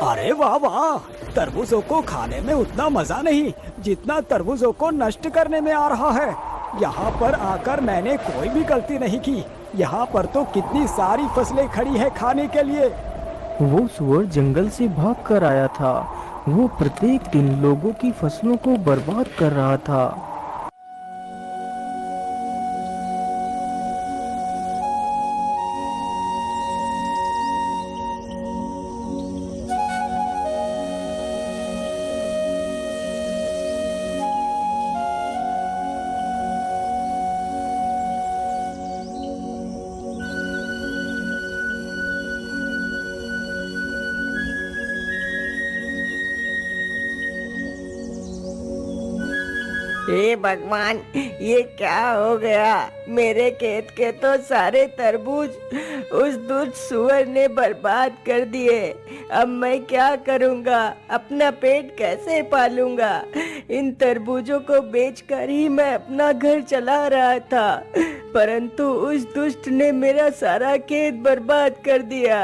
अरे वाह वाह, तरबूजों को खाने में उतना मजा नहीं जितना तरबूजों को नष्ट करने में आ रहा है। यहाँ पर आकर मैंने कोई भी गलती नहीं की। यहाँ पर तो कितनी सारी फसलें खड़ी है खाने के लिए। वो सुअर जंगल से भाग कर आया था। वो प्रत्येक दिन लोगों की फसलों को बर्बाद कर रहा था। हे भगवान, ये क्या हो गया? मेरे खेत के तो सारे तरबूज उस दुष्ट सुअर ने बर्बाद कर दिए। अब मैं क्या करूंगा? अपना पेट कैसे पालूंगा? इन तरबूजों को बेचकर ही मैं अपना घर चला रहा था, परंतु उस दुष्ट ने मेरा सारा खेत बर्बाद कर दिया।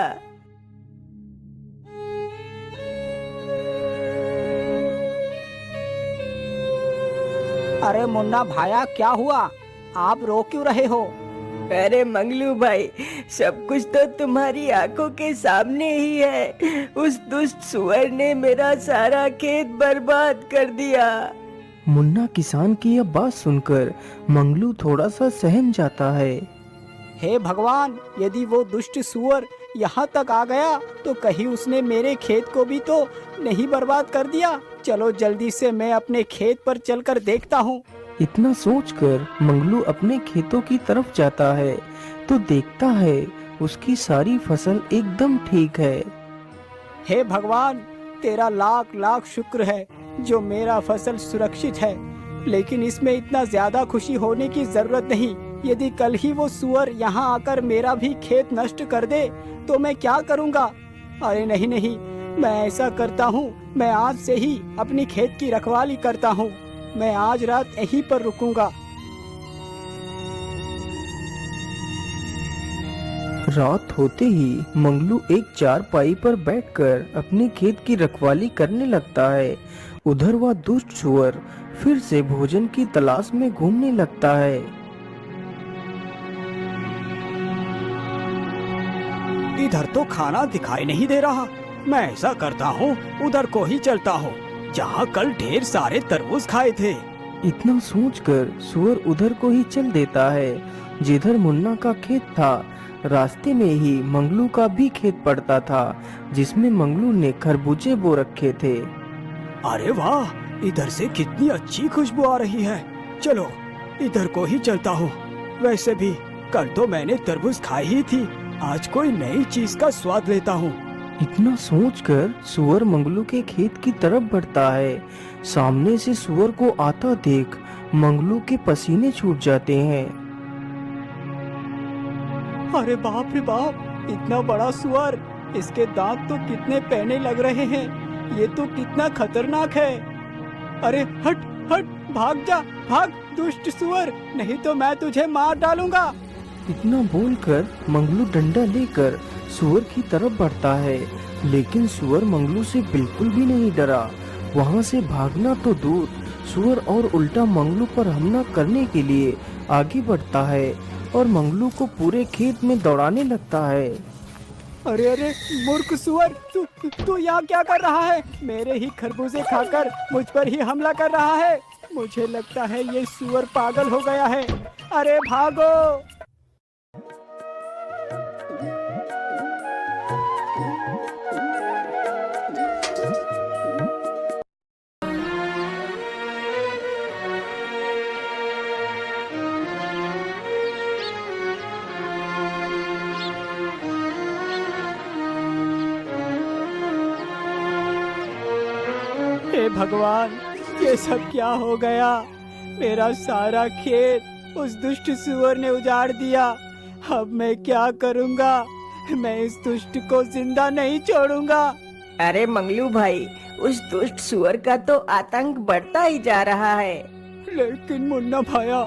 अरे मुन्ना भाया, क्या हुआ? आप रो क्यों रहे हो? अरे मंगलू भाई, सब कुछ तो तुम्हारी आंखों के सामने ही है। उस दुष्ट सुअर ने मेरा सारा खेत बर्बाद कर दिया। मुन्ना किसान की यह बात सुनकर मंगलू थोड़ा सा सहम जाता है। हे भगवान, यदि वो दुष्ट सुअर यहाँ तक आ गया तो कहीं उसने मेरे खेत को भी तो नहीं बर्बाद कर दिया। चलो जल्दी से मैं अपने खेत पर चलकर देखता हूँ। इतना सोचकर मंगलू अपने खेतों की तरफ जाता है तो देखता है उसकी सारी फसल एकदम ठीक है। हे भगवान, तेरा लाख लाख शुक्र है जो मेरा फसल सुरक्षित है। लेकिन इसमें इतना ज्यादा खुशी होने की जरूरत नहीं। यदि कल ही वो सुअर यहाँ आकर मेरा भी खेत नष्ट कर दे तो मैं क्या करूँगा? अरे नहीं नहीं, मैं ऐसा करता हूँ, मैं आज से ही अपनी खेत की रखवाली करता हूँ। मैं आज रात यहीं पर रुकूंगा। रात होते ही मंगलू एक चारपाई पर बैठकर अपने खेत की रखवाली करने लगता है। उधर वह दुष्ट सुअर फिर से भोजन की तलाश में घूमने लगता है। इधर तो खाना दिखाई नहीं दे रहा। मैं ऐसा करता हूँ, उधर को ही चलता हूँ जहाँ कल ढेर सारे तरबूज खाए थे। इतना सोचकर सुअर उधर को ही चल देता है जिधर मुन्ना का खेत था। रास्ते में ही मंगलू का भी खेत पड़ता था जिसमें मंगलू ने खरबूजे बो रखे थे। अरे वाह, इधर से कितनी अच्छी खुशबू आ रही है। चलो इधर को ही चलता हूँ। वैसे भी कल तो मैंने तरबूज खाई ही थी, आज कोई नई चीज का स्वाद लेता हूँ। इतना सोचकर सुअर मंगलू के खेत की तरफ बढ़ता है। सामने से सुअर को आता देख मंगलू के पसीने छूट जाते हैं। अरे बाप रे बाप, इतना बड़ा सुअर! इसके दांत तो कितने पैने लग रहे हैं। ये तो कितना खतरनाक है। अरे हट हट, भाग जा, भाग दुष्ट सुअर, नहीं तो मैं तुझे मार डालूंगा। इतना बोलकर मंगलू डंडा लेकर सुअर की तरफ बढ़ता है, लेकिन सुअर मंगलू से बिल्कुल भी नहीं डरा। वहाँ से भागना तो दूर, सुअर और उल्टा मंगलू पर हमला करने के लिए आगे बढ़ता है और मंगलू को पूरे खेत में दौड़ाने लगता है। अरे अरे मूर्ख सुअर, तू यहाँ क्या कर रहा है? मेरे ही खरबूजे खाकर मुझ पर ही हमला कर रहा है। मुझे लगता है ये सुअर पागल हो गया है। अरे भागो! हे भगवान, ये सब क्या हो गया? मेरा सारा खेत उस दुष्ट सुअर ने उजाड़ दिया। अब मैं क्या करूंगा? मैं इस दुष्ट को जिंदा नहीं छोड़ूंगा। अरे मंगलू भाई, उस दुष्ट सुअर का तो आतंक बढ़ता ही जा रहा है। लेकिन मुन्ना भाया,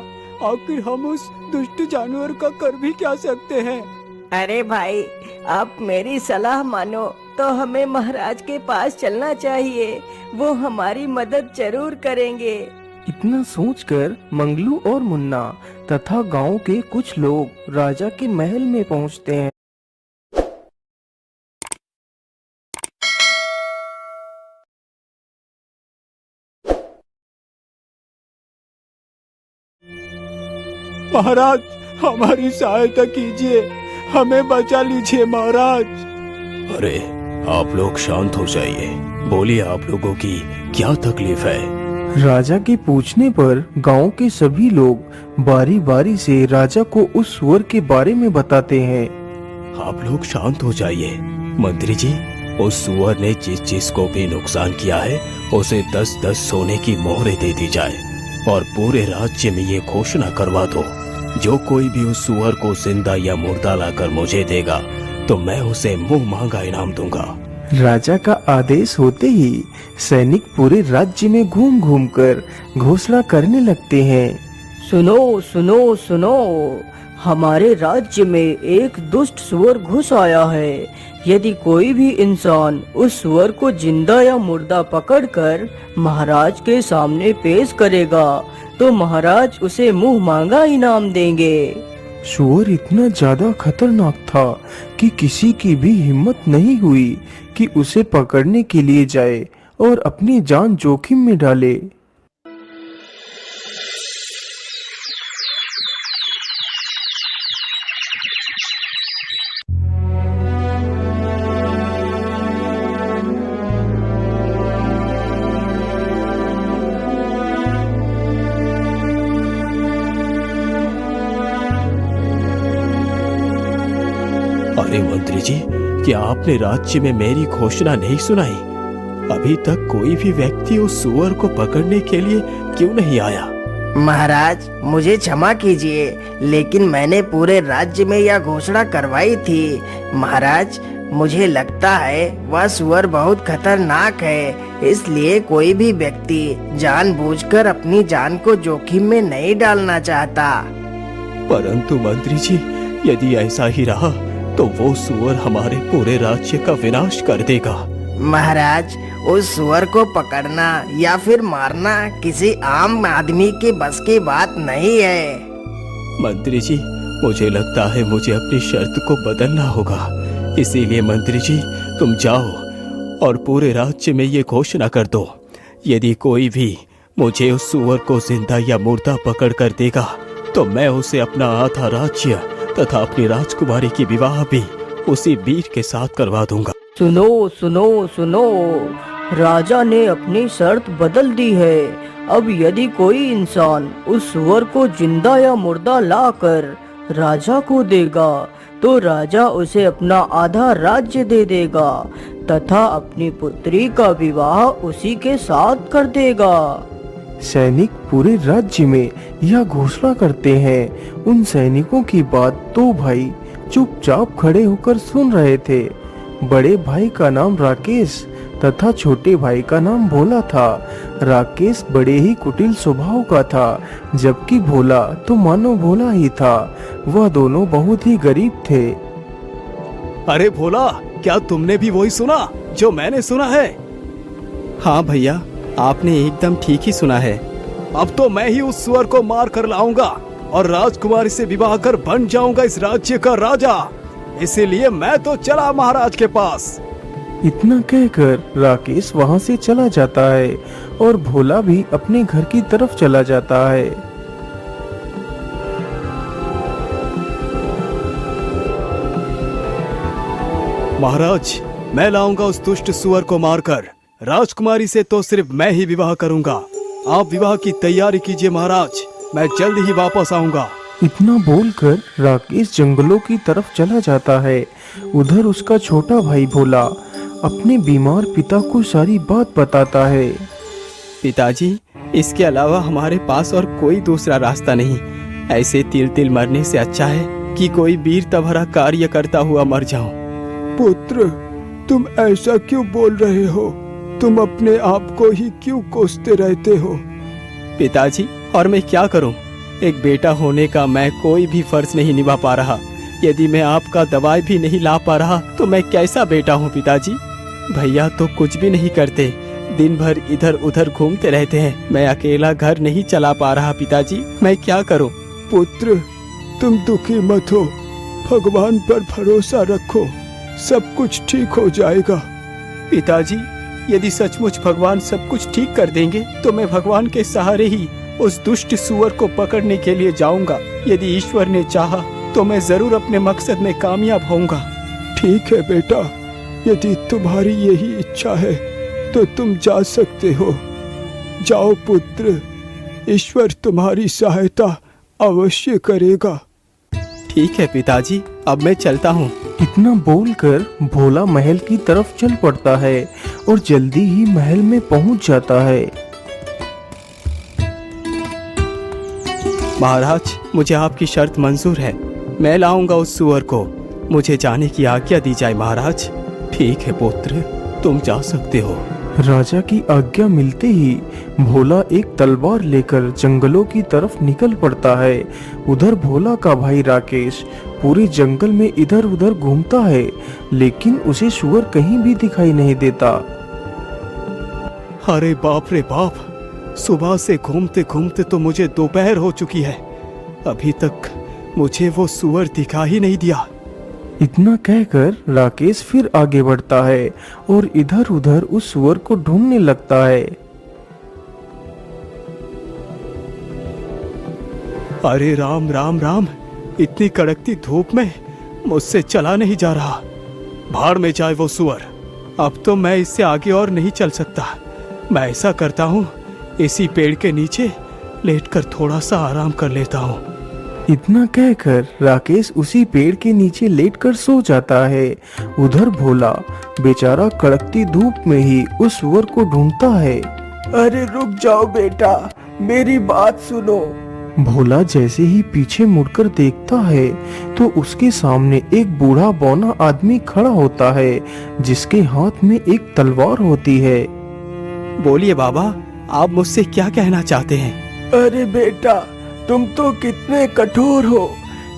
आखिर हम उस दुष्ट जानवर का कर भी क्या सकते हैं? अरे भाई, आप मेरी सलाह मानो तो हमें महाराज के पास चलना चाहिए, वो हमारी मदद जरूर करेंगे। इतना सोचकर मंगलू और मुन्ना तथा गांव के कुछ लोग राजा के महल में पहुंचते हैं। महाराज, हमारी सहायता कीजिए, हमें बचा लीजिए महाराज। अरे आप लोग शांत हो जाइए, बोलिए आप लोगों की क्या तकलीफ है। राजा के पूछने पर गांव के सभी लोग बारी बारी से राजा को उस सुअर के बारे में बताते हैं। आप लोग शांत हो जाइए। मंत्री जी, उस सुअर ने जिस को भी नुकसान किया है उसे 10-10 सोने की मोहरें दे दी जाए और पूरे राज्य में ये घोषणा करवा दो, जो कोई भी उस सुअर को जिंदा या मुर्दा लाकर मुझे देगा तो मैं उसे मुंह मांगा इनाम दूंगा। राजा का आदेश होते ही सैनिक पूरे राज्य में घूम घूम कर घोषणा करने लगते हैं। सुनो सुनो सुनो, हमारे राज्य में एक दुष्ट सुअर घुस आया है। यदि कोई भी इंसान उस सुअर को जिंदा या मुर्दा पकड़कर महाराज के सामने पेश करेगा तो महाराज उसे मुंह मांगा इनाम देंगे। सुअर इतना ज्यादा खतरनाक था कि किसी की भी हिम्मत नहीं हुई कि उसे पकड़ने के लिए जाए और अपनी जान जोखिम में डाले। अरे मंत्री जी, क्या आपने राज्य में मेरी घोषणा नहीं सुनाई? अभी तक कोई भी व्यक्ति उस सुअर को पकड़ने के लिए क्यों नहीं आया? महाराज, मुझे क्षमा कीजिए, लेकिन मैंने पूरे राज्य में यह घोषणा करवाई थी। महाराज, मुझे लगता है वह सुअर बहुत खतरनाक है, इसलिए कोई भी व्यक्ति जानबूझकर अपनी जान को जोखिम में नहीं डालना चाहता। परंतु मंत्री जी, यदि ऐसा ही रहा तो वो सुअर हमारे पूरे राज्य का विनाश कर देगा। महाराज, उस सुअर को पकड़ना या फिर मारना किसी आम आदमी के बस की बात नहीं है। मंत्री जी, मुझे लगता है मुझे अपनी शर्त को बदलना होगा। इसीलिए मंत्री जी, तुम जाओ और पूरे राज्य में ये घोषणा कर दो, यदि कोई भी मुझे उस सुअर को जिंदा या मुर्दा पकड़ कर देगा तो मैं उसे अपना आधा राज्य तथा अपनी राजकुमारी की विवाह भी उसी वीर के साथ करवा दूंगा। सुनो सुनो सुनो, राजा ने अपनी शर्त बदल दी है। अब यदि कोई इंसान उस सुअर को जिंदा या मुर्दा लाकर राजा को देगा तो राजा उसे अपना आधा राज्य दे देगा तथा अपनी पुत्री का विवाह उसी के साथ कर देगा। सैनिक पूरे राज्य में यह घोषणा करते हैं। उन सैनिकों की बात दो भाई चुपचाप खड़े होकर सुन रहे थे। बड़े भाई का नाम राकेश तथा छोटे भाई का नाम भोला था। राकेश बड़े ही कुटिल स्वभाव का था, जबकि भोला तो मानो भोला ही था। वह दोनों बहुत ही गरीब थे। अरे भोला, क्या तुमने भी वही सुना जो मैंने सुना है? हाँ भैया, आपने एकदम ठीक ही सुना है। अब तो मैं ही उस सुअर को मार कर लाऊंगा और राजकुमारी से विवाह कर बन जाऊंगा इस राज्य का राजा। इसीलिए मैं तो चला महाराज के पास। इतना कहकर राकेश वहां से चला जाता है और भोला भी अपने घर की तरफ चला जाता है। महाराज, मैं लाऊंगा उस दुष्ट सुअर को मारकर। राजकुमारी से तो सिर्फ मैं ही विवाह करूंगा। आप विवाह की तैयारी कीजिए महाराज, मैं जल्द ही वापस आऊंगा। इतना बोलकर राकेश जंगलों की तरफ चला जाता है। उधर उसका छोटा भाई भोला अपने बीमार पिता को सारी बात बताता है। पिताजी, इसके अलावा हमारे पास और कोई दूसरा रास्ता नहीं। ऐसे तिल तिल मरने से अच्छा है कि कोई वीरता भरा कार्य करता हुआ मर जाऊं। पुत्र, तुम ऐसा क्यों बोल रहे हो? तुम अपने आप को ही क्यों कोसते रहते हो? पिताजी, और मैं क्या करूं? एक बेटा होने का मैं कोई भी फर्ज नहीं निभा पा रहा। यदि मैं आपका दवाई भी नहीं ला पा रहा तो मैं कैसा बेटा हूँ पिताजी। भैया तो कुछ भी नहीं करते, दिन भर इधर उधर घूमते रहते हैं। मैं अकेला घर नहीं चला पा रहा पिताजी, मैं क्या करूँ। पुत्र, तुम दुखी मत हो, भगवान पर भरोसा रखो, सब कुछ ठीक हो जाएगा। पिताजी, यदि सचमुच भगवान सब कुछ ठीक कर देंगे तो मैं भगवान के सहारे ही उस दुष्ट सुअर को पकड़ने के लिए जाऊंगा। यदि ईश्वर ने चाहा तो मैं जरूर अपने मकसद में कामयाब होऊंगा। ठीक है बेटा, यदि तुम्हारी यही इच्छा है तो तुम जा सकते हो। जाओ पुत्र, ईश्वर तुम्हारी सहायता अवश्य करेगा। ठीक है पिताजी, अब मैं चलता हूँ। इतना बोलकर भोला महल की तरफ चल पड़ता है और जल्दी ही महल में पहुंच जाता है। महाराज, मुझे आपकी शर्त मंजूर है, मैं लाऊंगा उस सुअर को। मुझे जाने की आज्ञा दी जाए महाराज। ठीक है पुत्र, तुम जा सकते हो। राजा की आज्ञा मिलते ही भोला एक तलवार लेकर जंगलों की तरफ निकल पड़ता है। उधर भोला का भाई राकेश पूरे जंगल में इधर उधर घूमता है, लेकिन उसे सुअर कहीं भी दिखाई नहीं देता। अरे बाप रे बाप, सुबह से घूमते घूमते तो मुझे दोपहर हो चुकी है, अभी तक मुझे वो सुअर दिखा ही नहीं दिया। इतना कहकर राकेश फिर आगे बढ़ता है और इधर उधर उस सुअर को ढूंढने लगता है। अरे राम राम राम, इतनी कड़कती धूप में मुझसे चला नहीं जा रहा। भाड़ में जाए वो सुअर, अब तो मैं इससे आगे और नहीं चल सकता। मैं ऐसा करता हूँ, इसी पेड़ के नीचे लेटकर थोड़ा सा आराम कर लेता हूँ। इतना कहकर राकेश उसी पेड़ के नीचे लेटकर सो जाता है। उधर भोला बेचारा कड़कती धूप में ही उस सुअर को ढूंढता है। अरे रुक जाओ बेटा, मेरी बात सुनो। भोला जैसे ही पीछे मुड़कर देखता है तो उसके सामने एक बूढ़ा बौना आदमी खड़ा होता है, जिसके हाथ में एक तलवार होती है। बोलिए बाबा, आप मुझसे क्या कहना चाहते हैं? अरे बेटा, तुम तो कितने कठोर हो,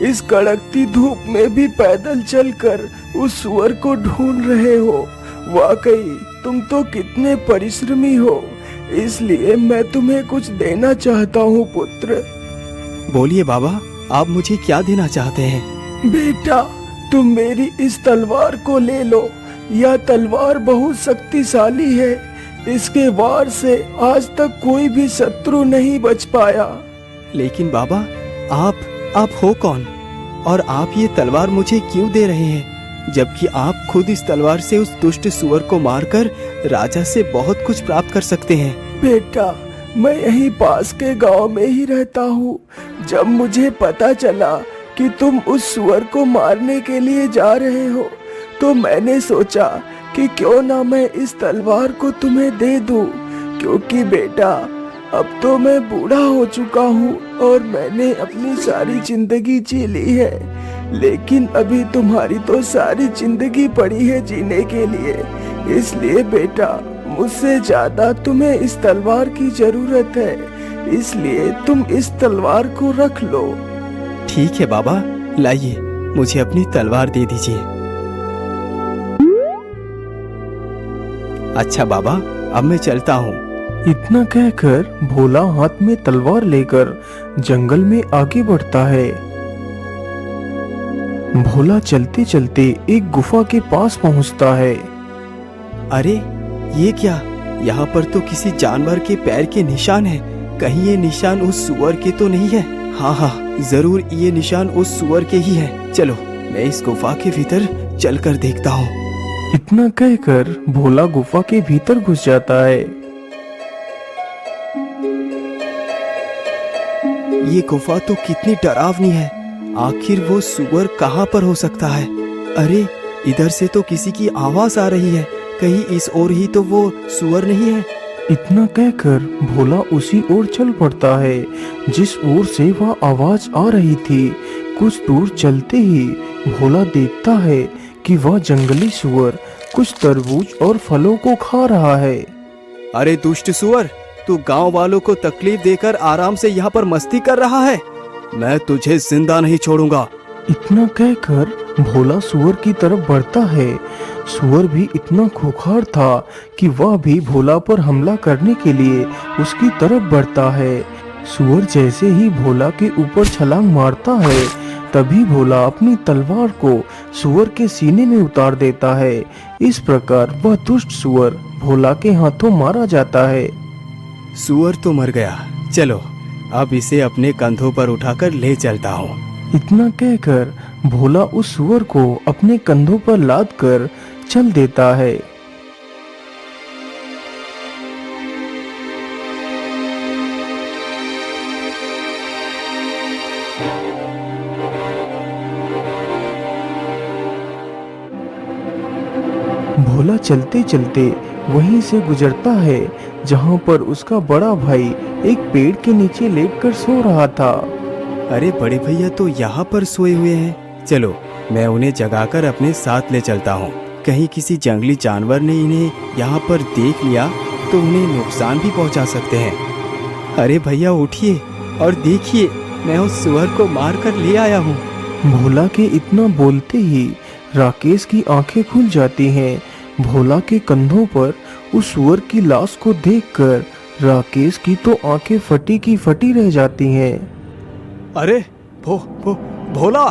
इस कड़कती धूप में भी पैदल चलकर उस सुअर को ढूंढ रहे हो। वाकई तुम तो कितने परिश्रमी हो, इसलिए मैं तुम्हें कुछ देना चाहता हूँ पुत्र। बोलिए बाबा, आप मुझे क्या देना चाहते हैं? बेटा, तुम मेरी इस तलवार को ले लो। यह तलवार बहुत शक्तिशाली है, इसके वार से आज तक कोई भी शत्रु नहीं बच पाया। लेकिन बाबा, आप हो कौन, और आप ये तलवार मुझे क्यों दे रहे हैं, जबकि आप खुद इस तलवार से उस दुष्ट सुअर को मारकर राजा से बहुत कुछ प्राप्त कर सकते हैं। बेटा, मैं यहीं पास के गांव में ही रहता हूँ। जब मुझे पता चला कि तुम उस सुअर को मारने के लिए जा रहे हो, तो मैंने सोचा कि क्यों ना मैं इस तलवार को तुम्हें दे दूं, क्योंकि बेटा अब तो मैं बूढ़ा हो चुका हूँ और मैंने अपनी सारी जिंदगी जी ली है, लेकिन अभी तुम्हारी तो सारी जिंदगी पड़ी है जीने के लिए। इसलिए बेटा, मुझसे ज्यादा तुम्हें इस तलवार की जरूरत है, इसलिए तुम इस तलवार को रख लो। ठीक है बाबा, लाइए, मुझे अपनी तलवार दे दीजिए। अच्छा बाबा, अब मैं चलता हूँ। इतना कहकर भोला हाथ में तलवार लेकर जंगल में आगे बढ़ता है। भोला चलते चलते एक गुफा के पास पहुंचता है। अरे ये क्या, यहाँ पर तो किसी जानवर के पैर के निशान है। कहीं ये निशान उस सुअर के तो नहीं है? हाँ, जरूर ये निशान उस सुअर के ही है। चलो, मैं इस गुफा के भीतर चलकर देखता हूँ। इतना कहकर भोला गुफा के भीतर घुस जाता है। ये गुफा तो कितनी डरावनी है, आखिर वो सुअर कहाँ पर हो सकता है? अरे इधर से तो किसी की आवाज आ रही है, कहीं इस ओर ही तो वो सुअर नहीं है? इतना कहकर भोला उसी ओर चल पड़ता है जिस ओर से वह आवाज आ रही थी। कुछ दूर चलते ही भोला देखता है कि वह जंगली सुअर कुछ तरबूज और फलों को खा रहा है। अरे दुष्ट सुअर, तू गांव वालों को तकलीफ देकर आराम से यहाँ पर मस्ती कर रहा है। मैं तुझे जिंदा नहीं छोड़ूंगा। इतना कहकर भोला सुअर की तरफ बढ़ता है। सुअर भी इतना खूंखार था कि वह भी भोला पर हमला करने के लिए उसकी तरफ बढ़ता है। सुअर जैसे ही भोला के ऊपर छलांग मारता है, तभी भोला अपनी तलवार को सुअर के सीने में उतार देता है। इस प्रकार वह दुष्ट सुअर भोला के हाथों मारा जाता है। सुअर तो मर गया, चलो अब इसे अपने कंधों पर उठाकर ले चलता हूँ। इतना कहकर भोला उस सुअर को अपने कंधों पर लाद कर चल देता है। भोला चलते चलते वहीं से गुजरता है जहां पर उसका बड़ा भाई एक पेड़ के नीचे लेटकर सो रहा था। अरे बड़े भैया तो यहाँ पर सोए हुए हैं, चलो मैं उन्हें जगाकर अपने साथ ले चलता हूँ। कहीं किसी जंगली जानवर ने इन्हें यहाँ पर देख लिया तो उन्हें नुकसान भी पहुँचा सकते हैं। अरे भैया उठिए और देखिए, मैं उस सुअर को मार कर ले आया हूँ। भोला के इतना बोलते ही राकेश की आंखें खुल जाती हैं। भोला के कंधों पर उस सुअर की लाश को देखकर राकेश की तो आंखें फटी की फटी रह जाती हैं। अरे भोला,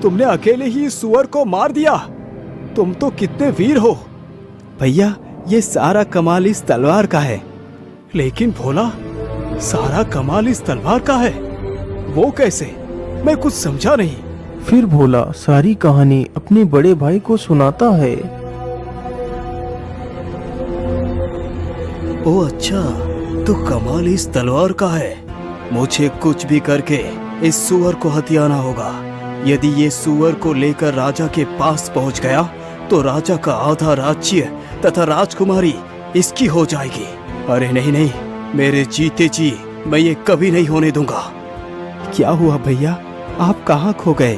तुमने अकेले ही इस सुअर को मार दिया, तुम तो कितने वीर हो। भैया ये सारा कमाल इस तलवार का है। लेकिन भोला, सारा कमाल इस तलवार का है, वो कैसे? मैं कुछ समझा नहीं। फिर भोला सारी कहानी अपने बड़े भाई को सुनाता है। ओ अच्छा, तो कमाल इस तलवार का है। मुझे कुछ भी करके इस सुअर को हथियाना होगा। यदि ये सुअर को लेकर राजा के पास पहुंच गया तो राजा का आधा राज्य तथा राजकुमारी इसकी हो जाएगी। अरे नहीं नहीं, मेरे जीते जी मैं ये कभी नहीं होने दूंगा। क्या हुआ भैया, आप कहाँ खो गए?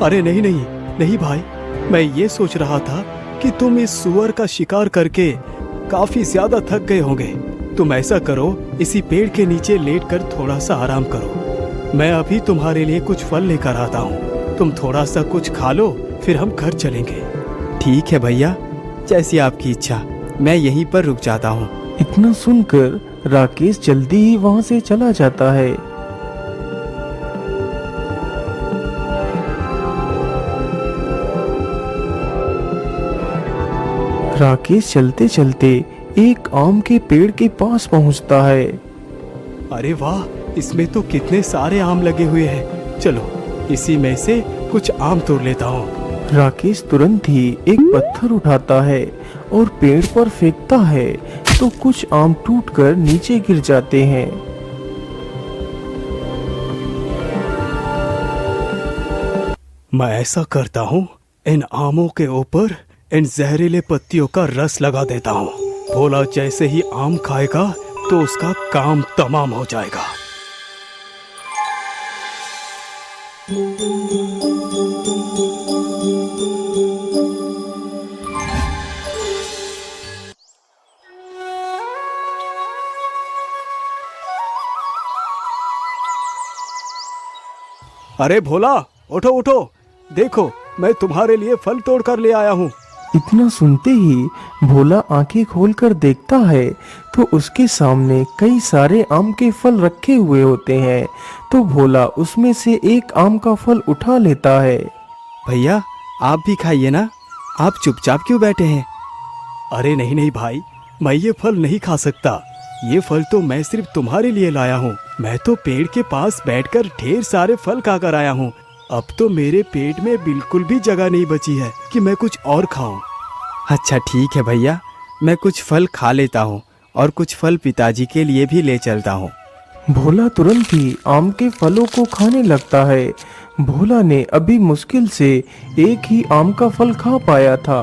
अरे नहीं नहीं नहीं भाई, मैं ये सोच रहा था कि तुम इस सुअर का शिकार करके काफी ज्यादा थक गए होंगे। तुम ऐसा करो, इसी पेड़ के नीचे लेटकर थोड़ा सा आराम करो। मैं अभी तुम्हारे लिए कुछ फल लेकर आता हूँ, तुम थोड़ा सा कुछ खा लो, फिर हम घर चलेंगे। ठीक है भैया, जैसी आपकी इच्छा, मैं यहीं पर रुक जाता हूँ। इतना सुनकर राकेश जल्दी ही वहाँ से चला जाता है। राकेश चलते चलते एक आम के पेड़ के पास पहुंचता है। अरे वाह, इसमें तो कितने सारे आम लगे हुए हैं। चलो इसी में से कुछ आम तोड़ लेता हूँ। राकेश तुरंत ही एक पत्थर उठाता है और पेड़ पर फेंकता है तो कुछ आम टूटकर नीचे गिर जाते हैं। मैं ऐसा करता हूँ, इन आमों के ऊपर इन जहरीले पत्तियों का रस लगा देता हूँ। भोला जैसे ही आम खाएगा तो उसका काम तमाम हो जाएगा। अरे भोला, उठो उठो, देखो मैं तुम्हारे लिए फल तोड़ कर ले आया हूँ। इतना सुनते ही भोला आंखें खोलकर देखता है तो उसके सामने कई सारे आम के फल रखे हुए होते हैं। तो भोला उसमें से एक आम का फल उठा लेता है। भैया आप भी खाइए ना, आप चुपचाप क्यों बैठे हैं? अरे नहीं नहीं भाई, मैं ये फल नहीं खा सकता। ये फल तो मैं सिर्फ तुम्हारे लिए लाया हूँ। मैं तो पेड़ के पास बैठकर ढेर सारे फल खाकर आया हूँ। अब तो मेरे पेट में बिल्कुल भी जगह नहीं बची है कि मैं कुछ और खाऊं। अच्छा ठीक है भैया, मैं कुछ फल खा लेता हूँ और कुछ फल पिताजी के लिए भी ले चलता हूँ। भोला तुरंत ही आम के फलों को खाने लगता है। भोला ने अभी मुश्किल से एक ही आम का फल खा पाया था।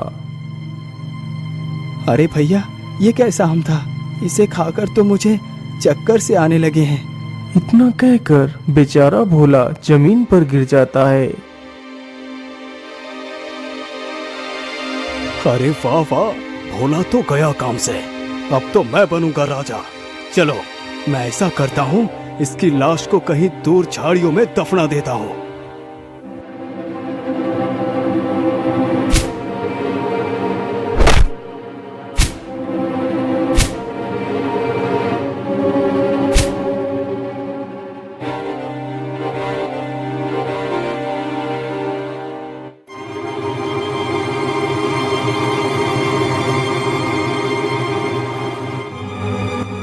अरे भैया, ये कैसा आम था? इसे खाकर तो मुझे चक्कर से आने लगे हैं। इतना कहकर बेचारा भोला जमीन पर गिर जाता है। अरे वाह वाह, भोला तो गया काम से। अब तो मैं बनूंगा राजा। चलो मैं ऐसा करता हूँ, इसकी लाश को कहीं दूर झाड़ियों में दफना देता हूँ।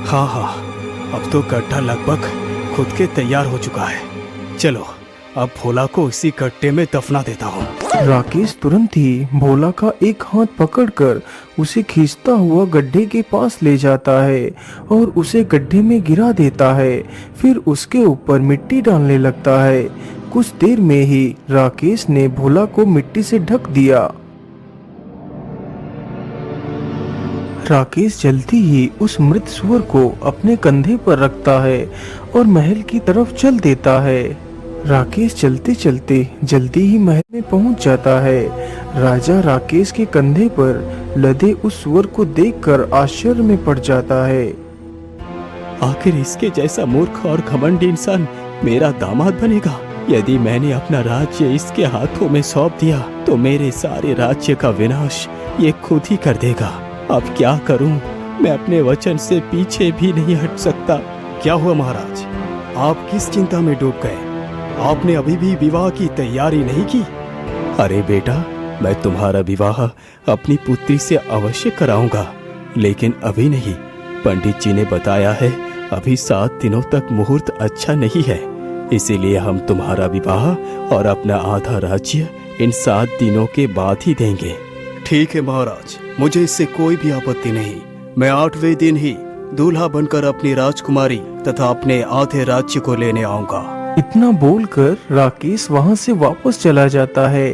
हाँ हाँ, अब तो गड्ढा लगभग खुद के तैयार हो चुका है। चलो अब भोला को इसी गड्ढे में दफना देता हूँ। राकेश तुरंत ही भोला का एक हाथ पकड़कर उसे खींचता हुआ गड्ढे के पास ले जाता है और उसे गड्ढे में गिरा देता है। फिर उसके ऊपर मिट्टी डालने लगता है। कुछ देर में ही राकेश ने भोला को मिट्टी से ढक दिया। राकेश जल्दी ही उस मृत सुअर को अपने कंधे पर रखता है और महल की तरफ चल देता है। राकेश चलते चलते जल्दी ही महल में पहुंच जाता है। राजा राकेश के कंधे पर लदे उस सुअर को देखकर आश्चर्य में पड़ जाता है। आखिर इसके जैसा मूर्ख और घमंडी इंसान मेरा दामाद बनेगा। यदि मैंने अपना राज्य इसके हाथों में सौंप दिया तो मेरे सारे राज्य का विनाश ये खुद ही कर देगा। अब क्या करूं? मैं अपने वचन से पीछे भी नहीं हट सकता। क्या हुआ महाराज, आप किस चिंता में डूब गए? आपने अभी भी विवाह की तैयारी नहीं की? अरे बेटा, मैं तुम्हारा विवाह अपनी पुत्री से अवश्य कराऊंगा, लेकिन अभी नहीं। पंडित जी ने बताया है अभी 7 दिनों तक मुहूर्त अच्छा नहीं है, इसीलिए हम तुम्हारा विवाह और अपना आधा राज्य इन 7 दिनों के बाद ही देंगे। ठीक है महाराज, मुझे इससे कोई भी आपत्ति नहीं। मैं 8वें दिन ही दूल्हा बनकर अपनी राजकुमारी तथा अपने आधे राज्य को लेने आऊंगा। इतना बोलकर राकेश वहां से वापस चला जाता है।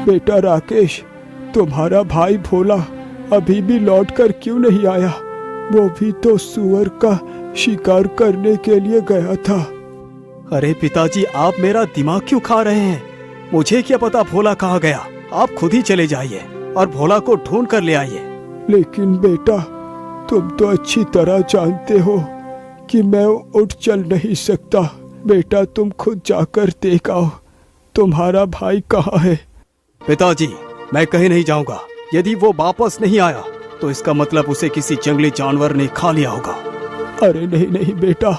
बेटा राकेश, तुम्हारा भाई भोला अभी भी लौटकर क्यों नहीं आया? वो भी तो सुअर का शिकार करने के लिए गया था। अरे पिताजी, आप मेरा दिमाग क्यों खा रहे हैं? मुझे क्या पता भोला कहाँ गया। आप खुद ही चले जाइए और भोला को ढूंढ कर ले आइए। लेकिन बेटा, तुम तो अच्छी तरह जानते हो कि मैं उठ चल नहीं सकता। बेटा, तुम खुद जाकर देख आओ तुम्हारा भाई कहाँ है। पिताजी, मैं कहीं नहीं जाऊंगा। यदि वो वापस नहीं आया तो इसका मतलब उसे किसी जंगली जानवर ने खा लिया होगा। अरे नहीं नहीं बेटा,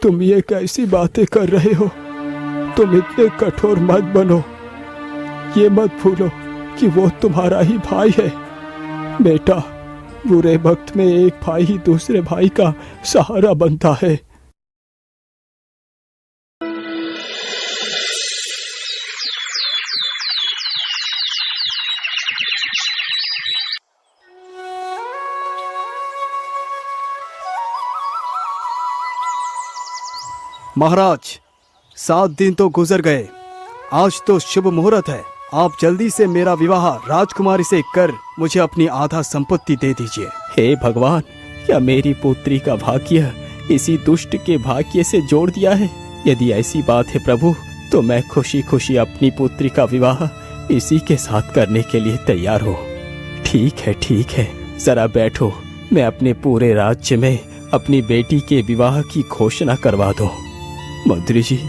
तुम ये कैसी बातें कर रहे हो? तुम इतने कठोर मत बनो। ये मत भूलो कि वो तुम्हारा ही भाई है। बेटा, बुरे वक्त में एक भाई ही दूसरे भाई का सहारा बनता है। महाराज, 7 दिन तो गुजर गए। आज तो शुभ मुहूर्त है। आप जल्दी से मेरा विवाह राजकुमारी से कर मुझे अपनी आधा संपत्ति दे दीजिए। हे भगवान, क्या मेरी पुत्री का भाग्य इसी दुष्ट के भाग्य से जोड़ दिया है? यदि ऐसी बात है प्रभु, तो मैं खुशी खुशी अपनी पुत्री का विवाह इसी के साथ करने के लिए तैयार हूँ। ठीक है, जरा बैठो। मैं अपने पूरे राज्य में अपनी बेटी के विवाह की घोषणा करवा दूं। मंत्री जी,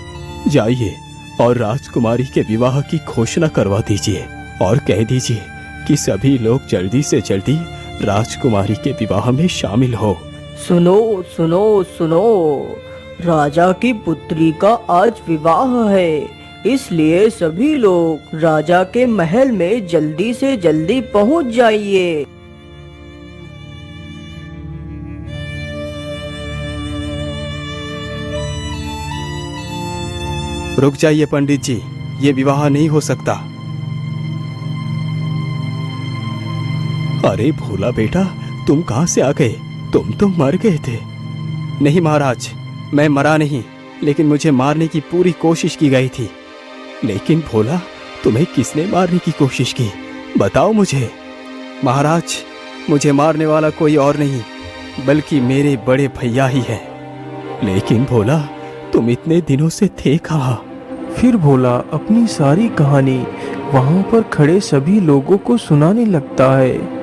जाइए और राजकुमारी के विवाह की घोषणा करवा दीजिए और कह दीजिए कि सभी लोग जल्दी से जल्दी राजकुमारी के विवाह में शामिल हो। सुनो सुनो सुनो, राजा की पुत्री का आज विवाह है, इसलिए सभी लोग राजा के महल में जल्दी से जल्दी पहुंच जाइए। रुक जाइए पंडित जी, ये विवाह नहीं हो सकता। अरे भोला बेटा, तुम कहां से आ गए? तुम तो मर गए थे। नहीं महाराज, मैं मरा नहीं, लेकिन मुझे मारने की पूरी कोशिश की गई थी। लेकिन भोला, तुम्हें किसने मारने की कोशिश की? बताओ मुझे। महाराज, मुझे मारने वाला कोई और नहीं बल्कि मेरे बड़े भैया ही है। लेकिन भोला, तुम इतने दिनों से थे कहाँ? फिर भोला अपनी सारी कहानी वहां पर खड़े सभी लोगों को सुनाने लगता है।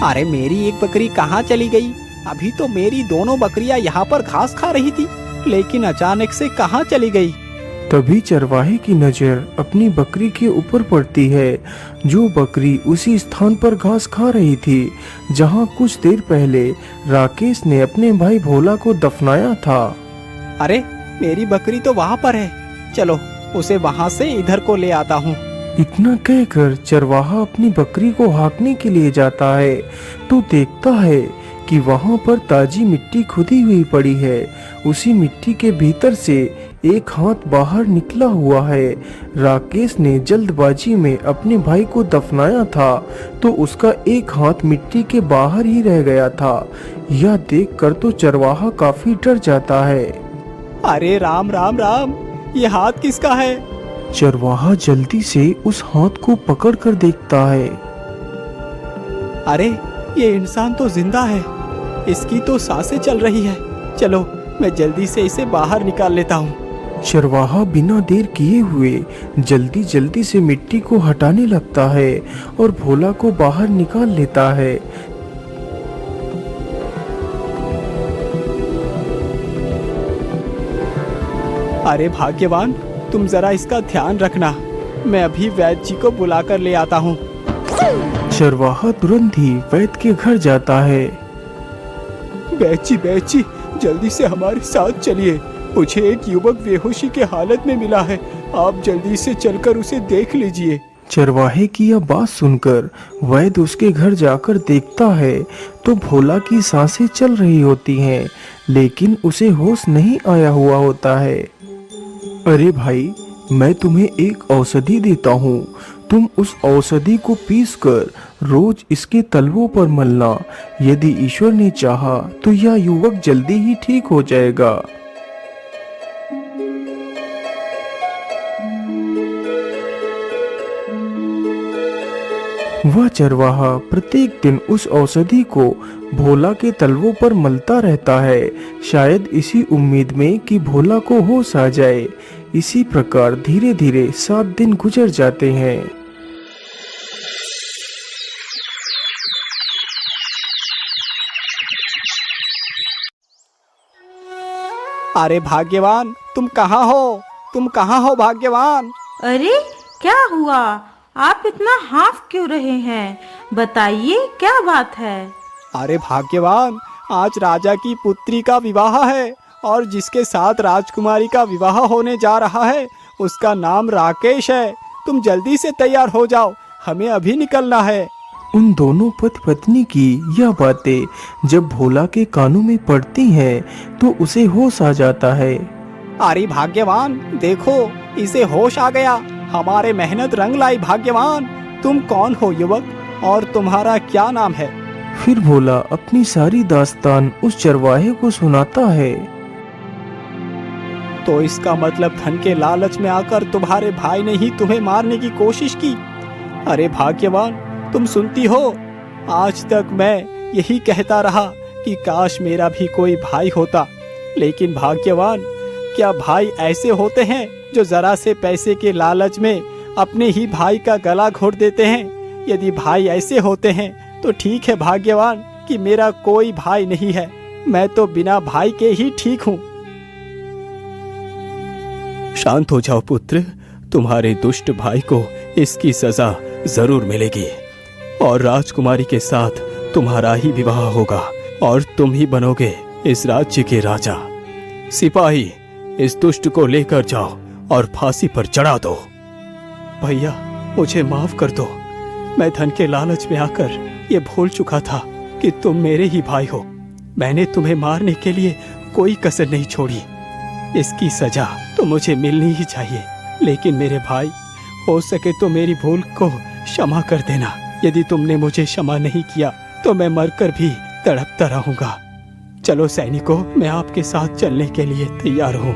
अरे मेरी एक बकरी कहाँ चली गई? अभी तो मेरी दोनों बकरियां यहाँ पर घास खा रही थी, लेकिन अचानक से कहाँ चली गई? तभी चरवाहे की नजर अपनी बकरी के ऊपर पड़ती है, जो बकरी उसी स्थान पर घास खा रही थी जहाँ कुछ देर पहले राकेश ने अपने भाई भोला को दफनाया था। अरे मेरी बकरी तो वहाँ पर है, चलो उसे वहाँ से इधर को ले आता हूँ। इतना कहकर चरवाहा अपनी बकरी को हाँकने के लिए जाता है तो देखता है कि वहाँ पर ताजी मिट्टी खुदी हुई पड़ी है। उसी मिट्टी के भीतर से एक हाथ बाहर निकला हुआ है। राकेश ने जल्दबाजी में अपने भाई को दफनाया था तो उसका एक हाथ मिट्टी के बाहर ही रह गया था। यह देखकर तो चरवाहा काफी डर जाता है। अरे राम राम राम, ये हाथ किसका है? चरवाहा जल्दी से उस हाथ को पकड़कर देखता है। अरे ये इंसान तो जिंदा है, इसकी तो सांसें चल रही है। चलो मैं जल्दी से इसे बाहर निकाल लेता हूँ। चरवाहा बिना देर किए हुए जल्दी जल्दी से मिट्टी को हटाने लगता है और भोला को बाहर निकाल लेता है। अरे भाग्यवान, तुम जरा इसका ध्यान रखना, मैं अभी वैद्य जी को बुलाकर ले आता हूँ। चरवाहा तुरंत ही वैद्य के घर जाता है। वैद्य जी जल्दी से हमारे साथ चलिए, मुझे एक युवक बेहोशी के हालत में मिला है, आप जल्दी से चलकर उसे देख लीजिए। चरवाहे की यह बात सुनकर वैद्य उसके घर जाकर देखता है तो भोला की सांसें चल रही होती हैं, लेकिन उसे होश नहीं आया हुआ होता है। अरे भाई, मैं तुम्हें एक औषधि देता हूँ, तुम उस औषधि को पीसकर रोज इसके तलवों पर मलना। यदि ईश्वर ने चाहा तो यह युवक जल्दी ही ठीक हो जाएगा। वह चरवाहा प्रत्येक दिन उस औषधि को भोला के तलवों पर मलता रहता है, शायद इसी उम्मीद में कि भोला को होश आ जाए। इसी प्रकार धीरे धीरे 7 दिन गुजर जाते हैं। अरे भाग्यवान, तुम कहाँ हो? तुम कहाँ हो भाग्यवान? अरे क्या हुआ? आप इतना हाँफ क्यों रहे हैं? बताइए क्या बात है? अरे भाग्यवान, आज राजा की पुत्री का विवाह है और जिसके साथ राजकुमारी का विवाह होने जा रहा है उसका नाम राकेश है। तुम जल्दी से तैयार हो जाओ, हमें अभी निकलना है। उन दोनों पति पत्नी की यह बातें जब भोला के कानों में पड़ती हैं तो उसे होश आ जाता है। अरे भाग्यवान, देखो इसे होश आ गया, हमारे मेहनत रंग लाई। भाग्यवान, तुम कौन हो युवक, और तुम्हारा क्या नाम है? फिर भोला अपनी सारी दास्तान उस चरवाहे को सुनाता है। तो इसका मतलब धन के लालच में आकर तुम्हारे भाई ने ही तुम्हें मारने की कोशिश की। अरे भाग्यवान, तुम सुनती हो, आज तक मैं यही कहता रहा कि काश मेरा भी कोई भाई होता, लेकिन भाग्यवान, क्या भाई ऐसे होते हैं जो जरा से पैसे के लालच में अपने ही भाई का गला घोट देते हैं? यदि भाई ऐसे होते हैं तो ठीक है भाग्यवान कि मेरा कोई भाई नहीं है, मैं तो बिना भाई के ही ठीक हूँ। शांत हो जाओ पुत्र, तुम्हारे दुष्ट भाई को इसकी सजा जरूर मिलेगी और राजकुमारी के साथ तुम्हारा ही विवाह होगा और तुम ही बनोगे इस राज्य के राजा। सिपाही, इस दुष्ट को लेकर जाओ और फांसी पर चढ़ा दो। भैया, मुझे माफ कर दो, मैं धन के लालच में आकर ये भूल चुका था कि तुम मेरे ही भाई हो। मैंने तुम्हें मारने के लिए कोई कसर नहीं छोड़ी। इसकी सजा तो मुझे मिलनी ही चाहिए, लेकिन मेरे भाई, हो सके तो मेरी भूल को क्षमा कर देना। यदि तुमने मुझे क्षमा नहीं किया तो मैं मरकर भी तड़पता रहूंगा। चलो सैनिकों, मैं आपके साथ चलने के लिए तैयार हूँ।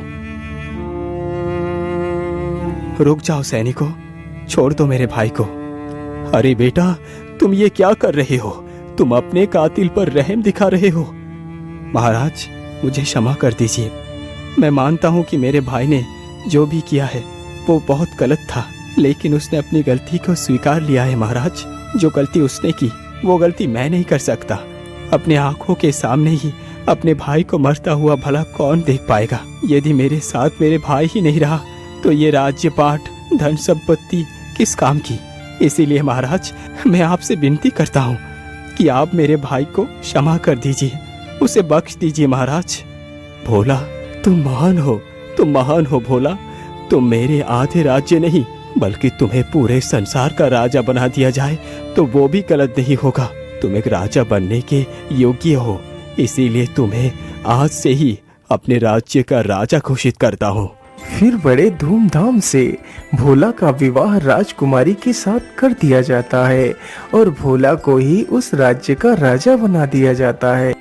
रुक जाओ सैनिकों, छोड़ दो मेरे भाई को। अरे बेटा, तुम ये क्या कर रहे हो? तुम अपने कातिल पर रहम दिखा रहे हो। महाराज, मुझे क्षमा कर दीजिए। मैं मानता हूँ कि मेरे भाई ने जो भी किया है वो बहुत गलत था, लेकिन उसने अपनी गलती को स्वीकार लिया है। महाराज, जो गलती उसने की वो गलती मैं नहीं कर सकता। अपने आंखों के सामने ही अपने भाई को मरता हुआ भला कौन देख पाएगा। यदि मेरे साथ मेरे भाई ही नहीं रहा तो ये राज्य पाठ धन संपत्ति किस काम की। इसीलिए महाराज मैं आपसे विनती करता हूँ कि आप मेरे भाई को क्षमा कर दीजिए, उसे बख्श दीजिए महाराज। भोला तुम महान हो भोला। तुम मेरे आधे राज्य नहीं बल्कि तुम्हें पूरे संसार का राजा बना दिया जाए तो वो भी गलत नहीं होगा। तुम एक राजा बनने के योग्य हो, इसीलिए तुम्हें आज से ही अपने राज्य का राजा घोषित करता हूँ। फिर बड़े धूमधाम से भोला का विवाह राजकुमारी के साथ कर दिया जाता है और भोला को ही उस राज्य का राजा बना दिया जाता है।